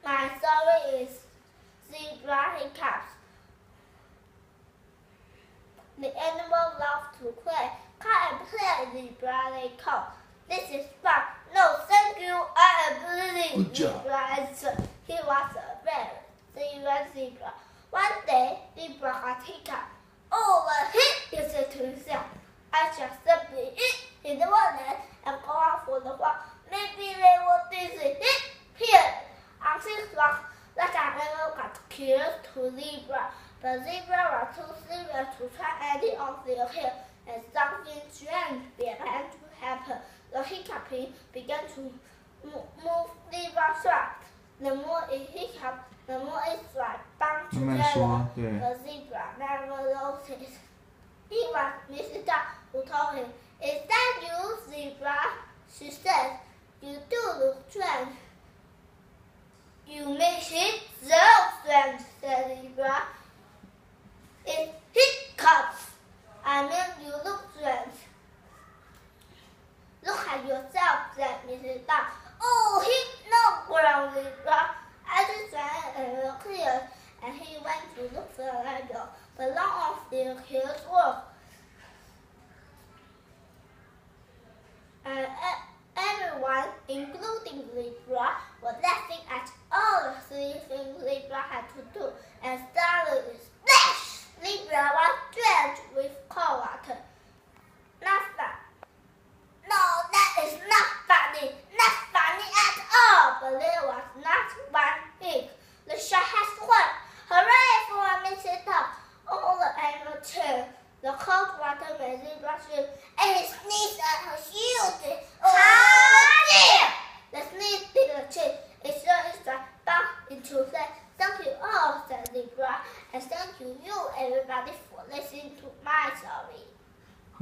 My story is Zebra Hiccups. The animals love to play. Come and play, Zebra, they call. This is fun. No, thank you, I am bleeding, Zebra answered. He was a very serious zebra. One day, Zebra got hiccup. Oh, the hit, he said to himself. I shall simply eat in the morning and go out for the walk. Maybe they will dizzy. Here, on 6 o'clock, that animal got curious to Zebra. The zebra was too serious to try any of the hill, and something strange began to happen. The hiccuping began to move Zebra's stripes. The more it hiccuped, the more its stripes bound together. The zebra never noticed. It was Mrs. Duck who told him, "Is that you, Zebra?" She said, "You do look strange." "You make it so strange," said Zebra. "It hiccups. I mean, you look strange." "Look at yourself," said Mrs. Duck. "Oh, no," groaned Zebra. I just ran and cleared, and he went to look for the ladder, but none of the hills worked. And everyone, including Zebra, was laughing at all the silly things Zebra had to do, and suddenly, splash! Zebra was drenched with cold water. Not fun. No, that is not funny. Not funny at all. But there was not one thing. The shark has won. Hooray for Mrs. Duck. All the animals cheered. The cold water made Zebra scream, and he sneezed at her shield. Oh dear! The sneeze didn't change. It just back into that. "Thank you all," said Zebra, and thank you everybody for listening to my story.